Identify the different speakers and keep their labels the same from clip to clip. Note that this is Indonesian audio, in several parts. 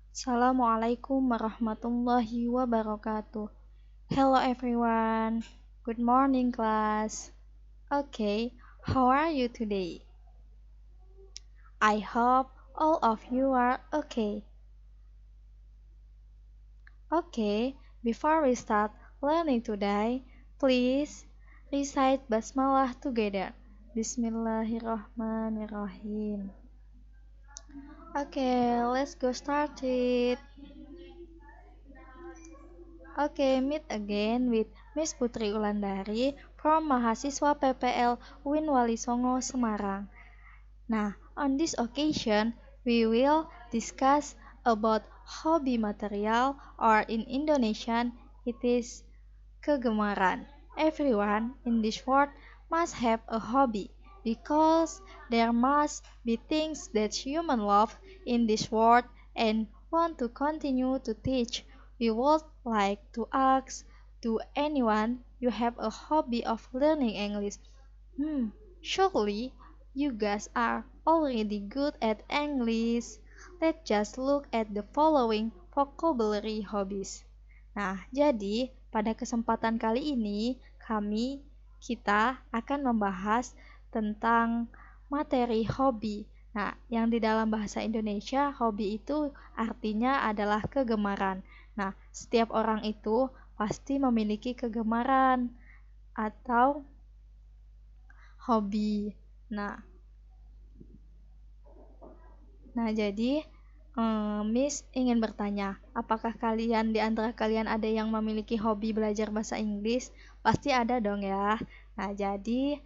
Speaker 1: Assalamualaikum warahmatullahi wabarakatuh. Hello everyone. Good morning class. Okay, how are you today? I hope all of you are okay. Okay, before we start learning today, please recite basmalah together. Bismillahirrahmanirrahim. Okay, let's go started. Oke, meet again with Miss Putri Ulandari from mahasiswa PPL UIN Walisongo Semarang. Nah, on this occasion, we will discuss about hobby material or in Indonesian, it is kegemaran. Everyone in this world must have a hobby because there must be things that humans love in this world and want to continue to teach. We would like to ask to anyone you have a hobby of learning English. Hmm, surely you guys are already good at English. Let's just look at the following vocabulary hobbies. Nah, jadi pada kesempatan kali ini kita akan membahas tentang materi hobi. Nah, yang di dalam bahasa Indonesia, hobi itu artinya adalah kegemaran. Nah, setiap orang itu pasti memiliki kegemaran atau hobi. Nah, jadi Miss ingin bertanya, apakah kalian di antara kalian ada yang memiliki hobi belajar bahasa Inggris? Pasti ada dong ya. Nah, jadi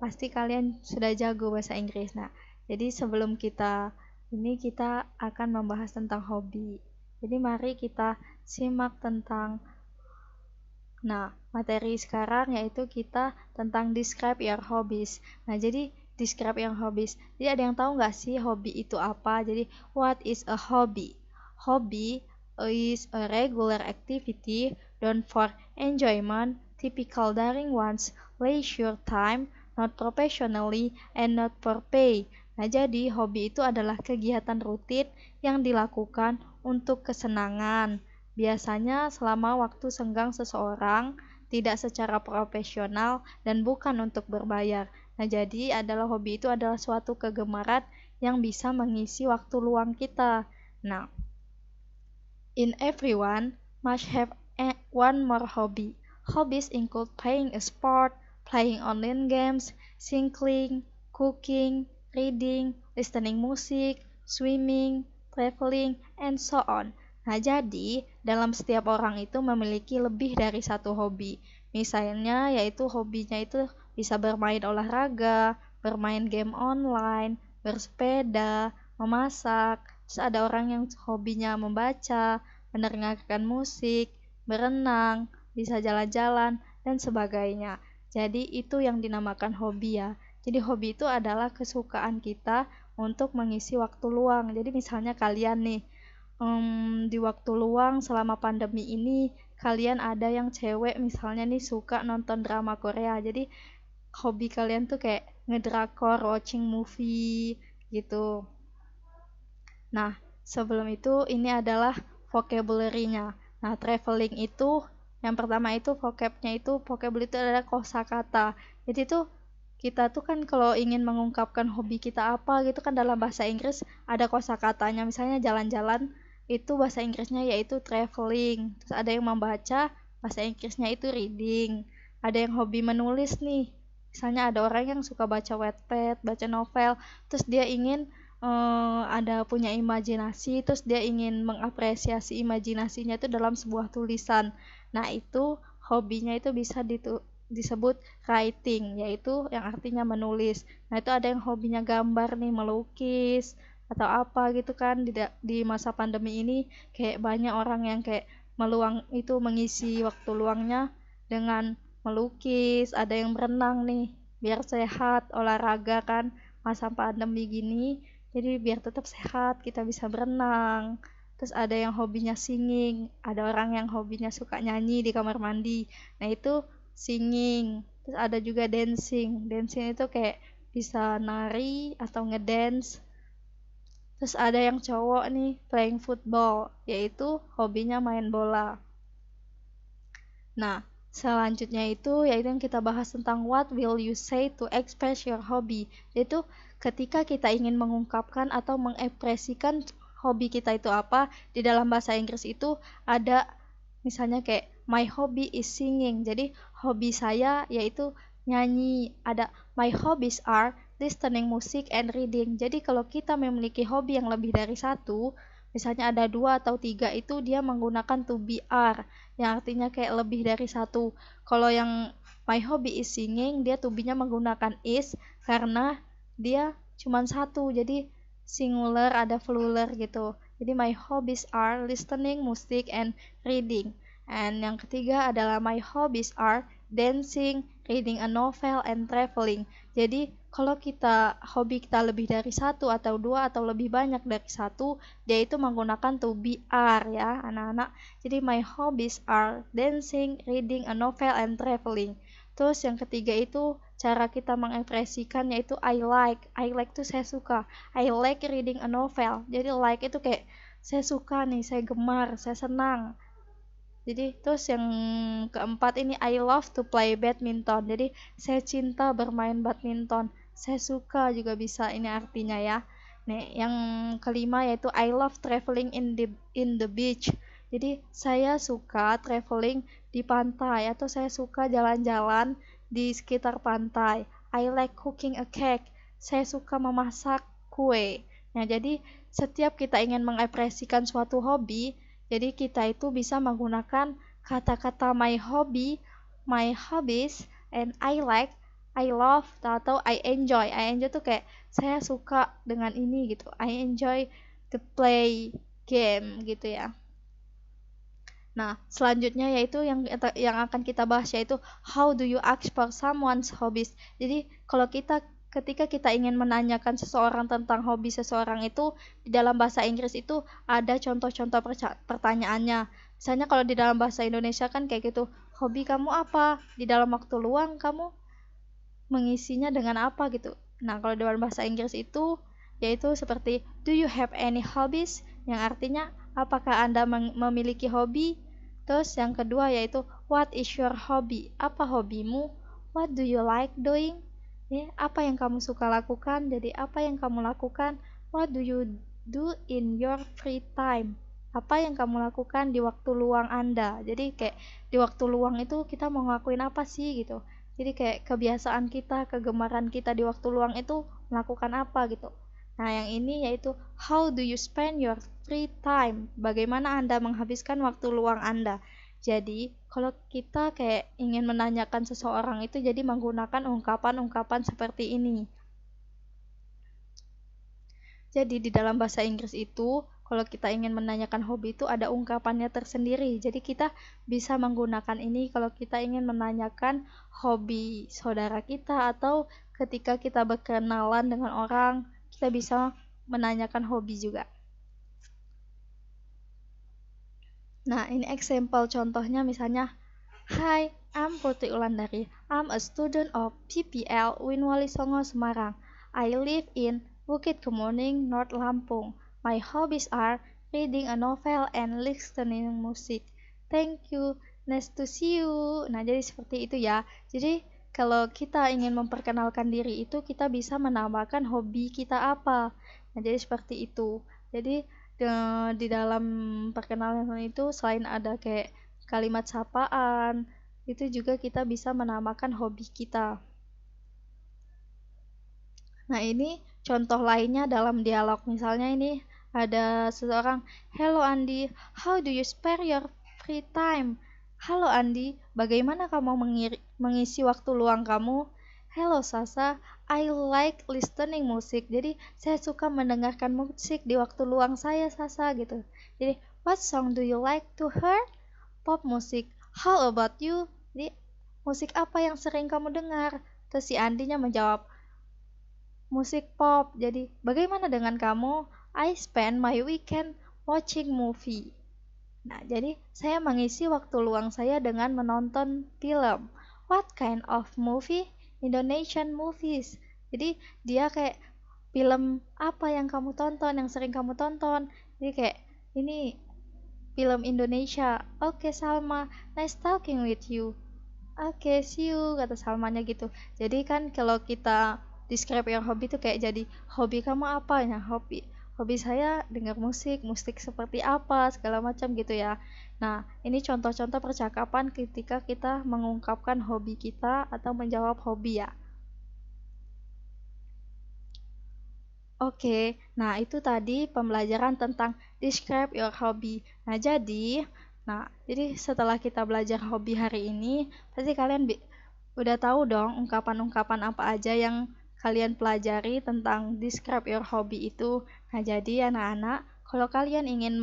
Speaker 1: pasti kalian sudah jago bahasa Inggris. Nah, jadi sebelum kita akan membahas tentang hobi. Jadi mari kita simak tentang materi sekarang yaitu kita tentang describe your hobbies. Nah, jadi describe your hobbies. Jadi ada yang tahu nggak sih hobi itu apa? Jadi what is a hobby? Hobby is a regular activity done for enjoyment, typical during one's leisure time, not professionally and not for pay. Nah, jadi hobi itu adalah kegiatan rutin yang dilakukan untuk kesenangan. Biasanya selama waktu senggang seseorang, tidak secara profesional dan bukan untuk berbayar. Nah, jadi hobi itu adalah suatu kegemaran yang bisa mengisi waktu luang kita. Nah, in everyone must have one more hobby. Hobbies include playing a sport, playing online games, singing, cooking, reading, listening music, swimming, traveling, and so on. Nah, jadi dalam setiap orang itu memiliki lebih dari satu hobi. Misalnya, yaitu hobinya itu bisa bermain olahraga, bermain game online, bersepeda, memasak. Terus ada orang yang hobinya membaca, mendengarkan musik, berenang, bisa jalan-jalan, dan sebagainya. Jadi itu yang dinamakan hobi ya. Jadi hobi itu adalah kesukaan kita untuk mengisi waktu luang. Jadi misalnya kalian nih, di waktu luang selama pandemi ini kalian ada yang cewek misalnya nih suka nonton drama Korea. Jadi hobi kalian tuh kayak ngedrakor, watching movie gitu. Nah, sebelum itu ini adalah vocabulary-nya. Nah, traveling itu yang pertama itu vocabulary itu adalah kosakata. Jadi tuh kita tuh kan kalau ingin mengungkapkan hobi kita apa gitu kan dalam bahasa Inggris ada kosakatanya. Misalnya jalan-jalan itu bahasa Inggrisnya yaitu traveling. Terus ada yang membaca, bahasa Inggrisnya itu reading. Ada yang hobi menulis nih. Misalnya ada orang yang suka baca Wattpad, baca novel, terus dia ingin ada punya imajinasi, terus dia ingin mengapresiasi imajinasinya itu dalam sebuah tulisan. Nah, itu hobinya itu bisa disebut writing, yaitu yang artinya menulis. Nah, itu ada yang hobinya gambar nih, melukis atau apa gitu kan di masa pandemi ini kayak banyak orang yang kayak mengisi waktu luangnya dengan melukis, ada yang berenang nih biar sehat, olahraga kan masa pandemi gini. Jadi biar tetap sehat kita bisa berenang. Terus ada yang hobinya singing, ada orang yang hobinya suka nyanyi di kamar mandi. Nah, itu singing. Terus ada juga dancing. Dancing itu kayak bisa nari atau ngedance. Terus ada yang cowok nih, playing football, yaitu hobinya main bola. Nah, selanjutnya itu yaitu yang kita bahas tentang what will you say to express your hobby. Yaitu ketika kita ingin mengungkapkan atau mengekspresikan hobi kita itu apa, di dalam bahasa Inggris itu ada misalnya kayak my hobby is singing. Jadi hobi saya yaitu nyanyi. Ada my hobbies are listening music and reading. Jadi kalau kita memiliki hobi yang lebih dari satu, misalnya ada 2 atau 3 itu dia menggunakan to be are yang artinya kayak lebih dari satu. Kalau yang my hobby is singing, dia to be-nya menggunakan is karena dia cuma satu. Jadi singular ada plural gitu. Jadi my hobbies are listening music and reading. And yang ketiga adalah my hobbies are dancing, reading a novel, and traveling. Jadi kalau hobi kita lebih dari satu atau 2 atau lebih banyak dari satu, dia itu menggunakan to be are ya anak-anak. Jadi my hobbies are dancing, reading a novel, and traveling. Terus yang ketiga itu cara kita mengekspresikan yaitu I like. I like itu saya suka. I like reading a novel. Jadi like itu kayak saya suka nih, saya gemar, saya senang. Jadi terus yang keempat ini I love to play badminton. Jadi saya cinta bermain badminton. Saya suka juga bisa ini artinya ya. Nih, yang kelima yaitu I love traveling in the beach. Jadi saya suka traveling di pantai atau saya suka jalan-jalan di sekitar pantai. I like cooking a cake. Saya suka memasak kue. Nah, jadi setiap kita ingin mengekspresikan suatu hobi, jadi kita itu bisa menggunakan kata-kata my hobby, my hobbies, and I like, I love, atau I enjoy. I enjoy tuh kayak saya suka dengan ini gitu. I enjoy to play game gitu ya. Nah, selanjutnya yaitu yang akan kita bahas yaitu how do you ask for someone's hobbies. Jadi, ketika kita ingin menanyakan seseorang tentang hobi seseorang itu di dalam bahasa Inggris itu ada contoh-contoh pertanyaannya. Misalnya kalau di dalam bahasa Indonesia kan kayak gitu, hobi kamu apa? Di dalam waktu luang kamu mengisinya dengan apa gitu. Nah, kalau dalam bahasa Inggris itu yaitu seperti do you have any hobbies? Yang artinya apakah Anda memiliki hobi? Terus yang kedua yaitu what is your hobby? Apa hobimu? What do you like doing? Ya, apa yang kamu suka lakukan? Jadi apa yang kamu lakukan? What do you do in your free time? Apa yang kamu lakukan di waktu luang Anda? Jadi kayak di waktu luang itu kita mau ngelakuin apa sih gitu. Jadi kayak kebiasaan kita, kegemaran kita di waktu luang itu melakukan apa gitu. Nah, yang ini yaitu how do you spend your free time? Bagaimana Anda menghabiskan waktu luang Anda? Jadi, kalau kita kayak ingin menanyakan seseorang itu jadi menggunakan ungkapan-ungkapan seperti ini. Jadi, di dalam bahasa Inggris itu kalau kita ingin menanyakan hobi itu ada ungkapannya tersendiri. Jadi kita bisa menggunakan ini kalau kita ingin menanyakan hobi saudara kita atau ketika kita berkenalan dengan orang, kita bisa menanyakan hobi juga. Nah, ini example contohnya misalnya, Hi, I'm Putri Ulandari. I'm a student of PPL Winwali Songo Semarang. I live in Bukit Kemuning, North Lampung. My hobbies are reading a novel and listening music. Thank you. Nice to see you. Nah, jadi seperti itu ya. Jadi, kalau kita ingin memperkenalkan diri itu, kita bisa menambahkan hobi kita apa. Nah, jadi seperti itu. Jadi, di dalam perkenalan itu selain ada kayak kalimat sapaan, itu juga kita bisa menambahkan hobi kita. Nah, ini contoh lainnya dalam dialog. Misalnya ini ada seseorang, Hello Andi, how do you spare your free time? Halo Andi, bagaimana kamu mengisi waktu luang kamu? Hello Sasa, I like listening music. Jadi saya suka mendengarkan musik di waktu luang saya Sasa gitu. Jadi what song do you like to hear? Pop musik. How about you? Jadi musik apa yang sering kamu dengar? Terus si Andinya menjawab, musik pop. Jadi, bagaimana dengan kamu? I spend my weekend watching movie. Nah, jadi saya mengisi waktu luang saya dengan menonton film. What kind of movie? Indonesian movies. Jadi, dia kayak film apa yang kamu tonton, yang sering kamu tonton. Jadi kayak ini film Indonesia. Oke, Salma, nice talking with you. Oke, see you, kata Salmanya gitu. Jadi kan kalau kita describe your hobby itu kayak jadi hobi kamu apa ya? Hobi saya dengar musik, musik seperti apa, segala macam gitu ya. Nah, ini contoh-contoh percakapan ketika kita mengungkapkan hobi kita atau menjawab hobi ya. Oke, nah itu tadi pembelajaran tentang describe your hobby. Jadi setelah kita belajar hobi hari ini, pasti kalian udah tahu dong ungkapan-ungkapan apa aja yang kalian pelajari tentang describe your hobby itu. Nah, jadi anak-anak, kalau kalian ingin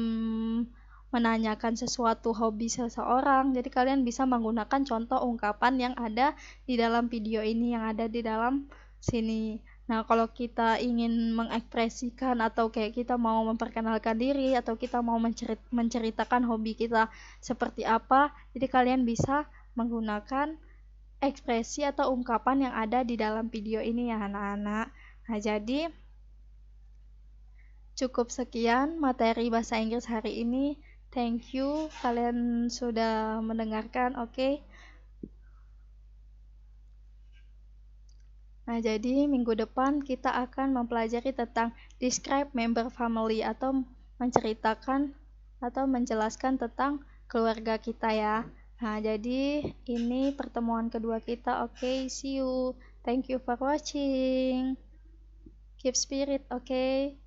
Speaker 1: menanyakan sesuatu hobi seseorang, jadi kalian bisa menggunakan contoh ungkapan yang ada di dalam video ini, yang ada di dalam sini. Nah, kalau kita ingin mengekspresikan atau kayak kita mau memperkenalkan diri atau kita mau menceritakan hobi kita seperti apa, jadi kalian bisa menggunakan ekspresi atau ungkapan yang ada di dalam video ini ya anak-anak. Nah, jadi cukup sekian materi bahasa Inggris hari ini. Thank you kalian sudah mendengarkan, oke? Nah, jadi minggu depan kita akan mempelajari tentang describe member family atau menceritakan atau menjelaskan tentang keluarga kita ya. Nah, jadi ini pertemuan kedua kita. Oke, see you. Thank you for watching. Keep spirit, oke?